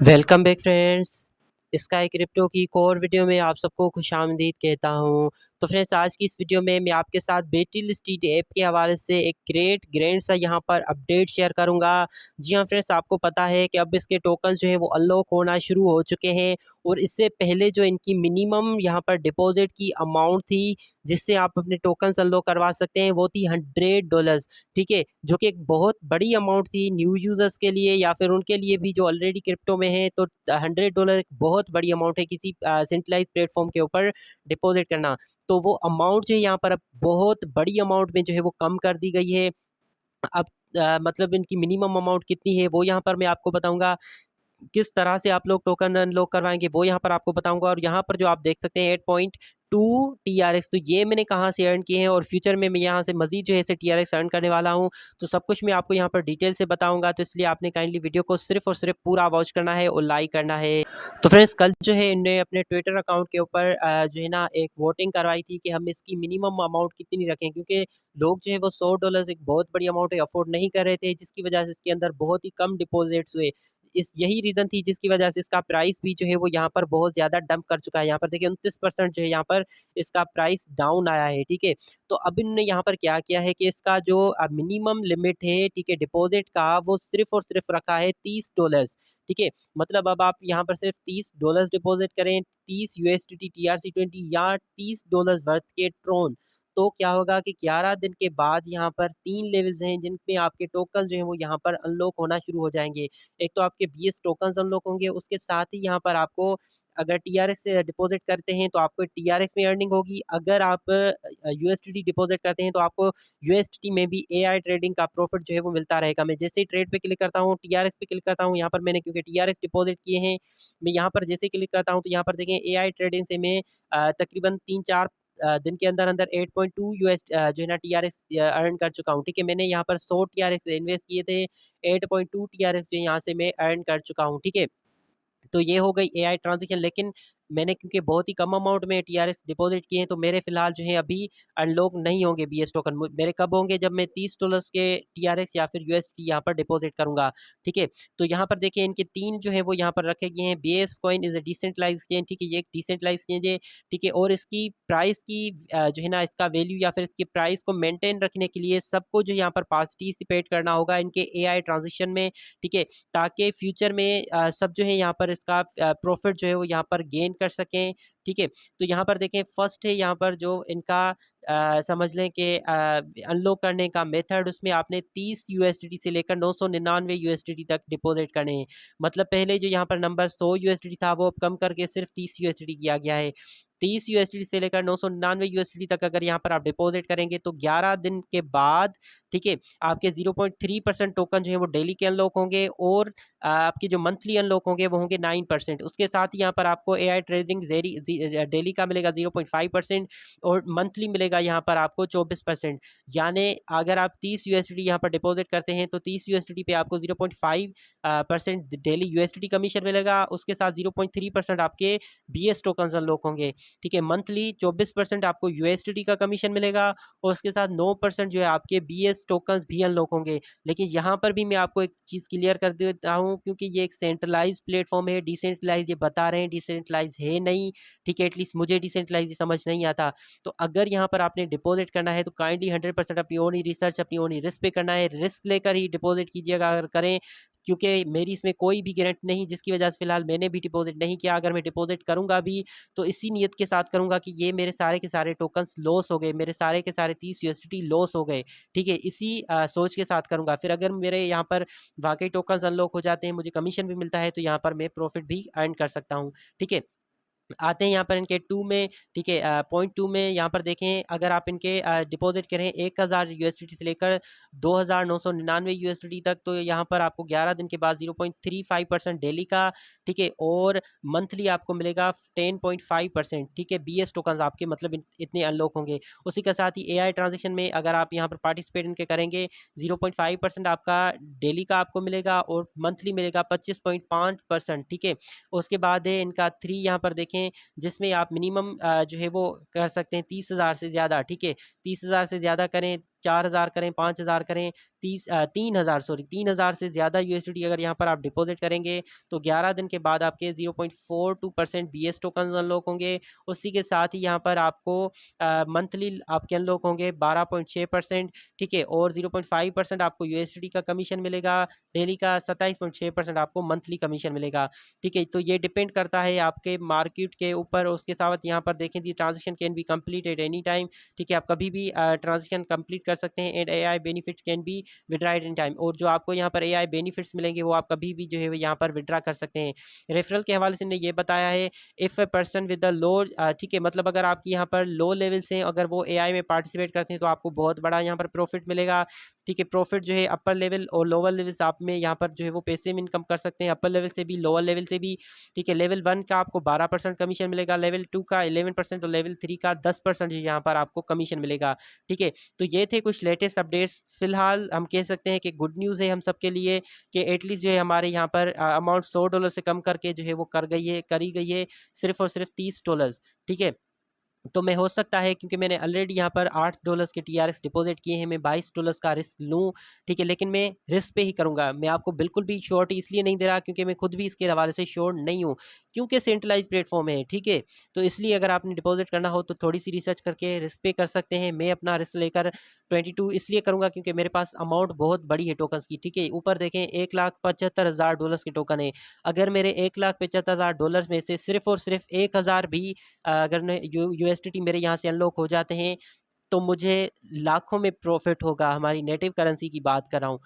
Welcome back friends. Sky crypto की एक और वीडियो में आप सबको खुशामदीद कहता हूं। तो फ्रेंड्स, आज की इस वीडियो में मैं आपके साथ बेटिल स्ट्रीट ऐप के हवाले से एक ग्रैंड सा यहां पर अपडेट शेयर करूंगा। जी हां फ्रेंड्स, आपको पता है कि अब इसके टोकन जो है वो अनलॉक होना शुरू हो चुके हैं और इससे पहले जो इनकी मिनिमम यहां पर डिपॉजिट की अमाउंट थी जिससे आप अपने टोकन अनलॉक करवा सकते हैं वो थी $100। ठीक है, जो कि एक बहुत बड़ी अमाउंट थी न्यू यूज़र्स के लिए या फिर उनके लिए भी जो ऑलरेडी क्रिप्टो में है। तो $100 एक बहुत बड़ी अमाउंट है किसी सेंट्रलाइज्ड प्लेटफॉर्म के ऊपर डिपॉजिट करना। तो वो अमाउंट जो है यहाँ पर अब बहुत बड़ी अमाउंट में जो है वो कम कर दी गई है। अब मतलब इनकी मिनिमम अमाउंट कितनी है वो यहाँ पर मैं आपको बताऊँगा। किस तरह से आप लोग टोकन अनलॉक करवाएँगे वो यहाँ पर आपको बताऊँगा। और यहाँ पर जो आप देख सकते हैं 8.2 टीआरएक्स, तो ये मैंने कहाँ से अर्न किए हैं और फ्यूचर में मैं यहाँ से मज़ीद जो है इसे टीआरएक्स अर्न करने वाला हूँ। तो सब कुछ मैं आपको यहाँ पर डिटेल से बताऊँगा, तो इसलिए आपने काइंडली वीडियो को सिर्फ़ और सिर्फ़ पूरा वॉच करना है और लाइक करना है। तो फ्रेंड्स, कल जो है इन्होंने अपने ट्विटर अकाउंट के ऊपर जो है ना एक वोटिंग करवाई थी कि हम इसकी मिनिमम अमाउंट कितनी रखें, क्योंकि लोग जो है वो $100 एक बहुत बड़ी अमाउंट है अफ़ोर्ड नहीं कर रहे थे, जिसकी वजह से इसके अंदर बहुत ही कम डिपॉज़िट्स हुए। इस यही रीज़न थी जिसकी वजह से इसका प्राइस भी जो है वो यहाँ पर बहुत ज़्यादा डंप कर चुका है। यहाँ पर देखिए 29% जो है यहाँ पर इसका प्राइस डाउन आया है, ठीक है। तो अब इन्होंने यहाँ पर क्या किया है कि इसका जो मिनिमम लिमिट है, ठीक है, डिपॉज़िट का वो सिर्फ़ और सिर्फ़ रखा है $30। ठीक है। मतलब अब आप यहाँ पर सिर्फ़ $30 डिपॉज़िट करें, 30 यूएसडीटी TRC20 या $30 वर्थ के ट्रोन। तो क्या होगा कि 11 दिन के बाद यहाँ पर 3 लेवल्स हैं जिनपे आपके टोकन जो है वो यहाँ पर अनलॉक होना शुरू हो जाएँगे। एक तो आपके बीएस टोकन्स अनलॉक होंगे, उसके साथ ही यहाँ पर आपको अगर टीआरएक्स से डिपॉज़िट करते हैं तो आपको टीआरएक्स में अर्निंग होगी। अगर आप यूएसडीटी डिपॉज़िट करते हैं तो आपको यूएसडीटी में भी एआई ट्रेडिंग का प्रॉफ़िट जो है वो मिलता रहेगा। मैं जैसे ही ट्रेड पे क्लिक करता हूँ, टीआरएक्स पे क्लिक करता हूँ, यहाँ पर मैंने क्योंकि टीआरएक्स डिपॉज़िट किए हैं, मैं यहाँ पर जैसे ही क्लिक करता हूँ तो यहाँ पर देखें एआई ट्रेडिंग से मैं तकरीबन 3-4 दिन के अंदर-अंदर 8.2 जो है ना टीआरएक्स अर्न कर चुका हूँ। ठीक है, मैंने यहाँ पर 100 टीआरएक्स इन्वेस्ट किए थे, 8.2 टीआरएक्स जो यहाँ से मैं अर्न कर चुका हूँ, ठीक है। तो ये हो गई एआई ट्रांज़ैक्शन, लेकिन मैंने क्योंकि बहुत ही कम अमाउंट में टीआरएक्स डिपॉज़िट किए हैं, तो मेरे फ़िलहाल जो है अभी अनलॉक नहीं होंगे बीएस टोकन। मु मेरे कब होंगे, जब मैं $30 के टीआरएक्स या फिर यूएसडी यहाँ पर डिपॉज़िट करूँगा, ठीक है। तो यहाँ पर देखिए इनके 3 जो है वो यहाँ पर रखे गए हैं। Base coin is a decentralised exchange, ठीक है, ये एक डिसेंट्रलाइज़्ड एक्सचेंज है, ठीक है। और इसकी प्राइस की जो है ना इसका वैल्यू या फिर इसकी प्राइस को मेंटेन रखने के लिए सबको जो यहाँ पर पार्टिसिपेट करना होगा इनके एआई ट्रांज़ैक्शन में, ठीक है। ताकि फ्यूचर में सब जो है यहाँ पर इसका प्रॉफ़िट जो है वो यहाँ पर गेन कर सकें, ठीक है। तो यहाँ पर देखें फर्स्ट है यहाँ पर जो इनका समझ लें कि अनलॉक करने का मेथड, उसमें आपने 30 यूएसडीटी से लेकर 999 यूएसडीटी तक डिपॉज़िट करने हैं। मतलब पहले जो यहाँ पर नंबर 100 यूएसडीटी था वो अब कम करके सिर्फ़ 30 यूएसडीटी किया गया है। 30 यूएसडीटी से लेकर 999 यूएसडीटी तक अगर यहाँ पर आप डिपॉज़िट करेंगे तो 11 दिन के बाद, ठीक है, आपके 0.3% टोकन जो है वो डेली के अनलॉक होंगे और आपके जो मंथली अनलॉक होंगे वो होंगे 9%। उसके साथ ही यहाँ पर आपको एआई ट्रेडिंग डेली का मिलेगा 0.5% और मंथली मिलेगा यहाँ पर आपको 24%। यानी अगर आप 30 यूएसडी यहाँ पर डिपॉजिट करते हैं तो 30 यूएसडी पे आपको 0.5 परसेंट डेली यूएसडी कमीशन मिलेगा। उसके साथ 0.3% आपके बीएस टोकन अनलॉक होंगे, ठीक है। मंथली 24% आपको यूएसडी का कमीशन मिलेगा और उसके साथ 9% जो है आपके बीएस टोकन्स भी अनलॉक होंगे। लेकिन यहाँ पर भी मैं आपको एक चीज़ क्लियर कर देता हूँ, क्योंकि ये एक सेंट्रलाइज़ प्लेटफ़ॉर्म है, डिसेंट्रलाइज़ ये बता रहे हैं, डिसेंट्रलाइज़ है नहीं, ठीक है। एटलीस्ट मुझे डिसेंट्रलाइज़ समझ नहीं आता। तो अगर यहाँ पर आपने डिपॉज़िट करना है तो काइंडली 100% अपनी ओन ही रिसर्च, अपनी ओन ही रिस्क पे करना है। रिस्क लेकर ही डिपॉज़िट कीजिएगा अगर करें, क्योंकि मेरी इसमें कोई भी गारंटी नहीं, जिसकी वजह से फ़िलहाल मैंने भी डिपॉज़िट नहीं किया। अगर मैं डिपॉज़िट करूँगा भी तो इसी नीयत के साथ करूँगा कि ये मेरे सारे के सारे टोकन्स लॉस हो गए, मेरे सारे के सारे 30 यूएसडीटी लॉस हो गए, ठीक है। इसी सोच के साथ करूँगा। फिर अगर मेरे यहाँ पर वाक़ई टोकन्स अनलॉक हो जाते हैं, मुझे कमीशन भी मिलता है, तो यहाँ पर मैं प्रॉफ़िट भी अर्न कर सकता हूँ, ठीक है। आते हैं यहाँ पर इनके 2 में, ठीक है। पॉइंट 2 में यहाँ पर देखें, अगर आप इनके डिपॉज़िट करें 1000 यूएसडीटी से लेकर 2999 यूएसडीटी तक, तो यहाँ पर आपको 11 दिन के बाद 0.35% डेली का, ठीक है, और मंथली आपको मिलेगा 10.5%, ठीक है। बीएस टोकन्स आपके मतलब इतने अनलॉक होंगे। उसी के साथ ही एआई ट्रांज़ैक्शन में अगर आप यहाँ पर पार्टिसिपेट इनके करेंगे 0.5% आपका डेली का आपको मिलेगा और मंथली मिलेगा 25.5%, ठीक है। उसके बाद है इनका 3 यहाँ पर देखें, जिसमें आप मिनिमम जो है वो कर सकते हैं 30,000 से ज़्यादा, ठीक है। 30,000 से ज़्यादा करें 4,000 करें, 5,000 करें, 3,000 सॉरी 3,000 से ज़्यादा यूएसडीटी अगर यहाँ पर आप डिपॉजिट करेंगे तो 11 दिन के बाद आपके 0.42% बीएस टोकन अनलॉक होंगे। उसी के साथ ही यहाँ पर आपको मंथली आपके अनलॉक होंगे 12.6%, ठीक है, और 0.5% आपको यूएसडीटी का कमीशन मिलेगा। डेली का 27.6% आपको मंथली कमीशन मिलेगा, ठीक है। तो ये डिपेंड करता है आपके मार्केट के ऊपर। उसके साथ यहाँ पर देखें दी transaction can be complete at any time, ठीक है, आप कभी भी ट्रांजेक्शन कंप्लीट कर सकते हैं। And AI benefits can be withdraw at any time, और जो आपको यहाँ पर एआई बेनिफिट्स मिलेंगे वो आप कभी भी जो है यहाँ पर विड्रा कर सकते हैं। रेफरल के हवाले से ने ये बताया है, if a person with the low, ठीक है, मतलब अगर आपकी यहाँ पर लो लेवल से अगर वो एआई में पार्टिसिपेट करते हैं तो आपको बहुत बड़ा यहाँ पर प्रॉफिट मिलेगा, ठीक है। प्रॉफिट जो है अपर लेवल और लोअर लेवल से आप में यहाँ पर जो है वो पैसे में इनकम कर सकते हैं, अपर लेवल से भी लोअर लेवल से भी, ठीक है। लेवल 1 का आपको 12% कमीशन मिलेगा, लेवल 2 का 11% और लेवल 3 का 10% यहाँ पर आपको कमीशन मिलेगा, ठीक है। तो ये थे कुछ लेटेस्ट अपडेट्स। फिलहाल हम कह सकते हैं कि गुड न्यूज़ है हम सबके लिए कि एटलीस्ट जो है हमारे यहाँ पर अमाउंट $100 से कम करके जो है वो करी गई है, सिर्फ और सिर्फ $30, ठीक है। तो मैं हो सकता है क्योंकि मैंने ऑलरेडी यहाँ पर $8 के टीआरएक्स डिपॉजिट किए हैं, मैं $22 का रिस्क लूँ, ठीक है, लेकिन मैं रिस्क पे ही करूँगा। मैं आपको बिल्कुल भी श्योरिटी इसलिए नहीं दे रहा क्योंकि मैं खुद भी इसके हवाले से श्योर नहीं हूँ, क्योंकि सेंट्रलाइज प्लेटफॉर्म है, ठीक है। तो इसलिए अगर आपने डिपॉजिट करना हो तो थोड़ी सी रिसर्च करके रिस्क पे कर सकते हैं। मैं अपना रिस्क लेकर 22 इसलिए करूँगा क्योंकि मेरे पास अमाउंट बहुत बड़ी है टोकन्स की, ठीक है। ऊपर देखें $1,75,000 के टोकन है। अगर मेरे $1,75,000 में से सिर्फ और सिर्फ 1,000 भी अगर यूएसडीटी मेरे यहाँ से अनलॉक हो जाते हैं तो मुझे लाखों में प्रॉफिट होगा। हमारी नेटिव करेंसी की बात कर रहा हूँ।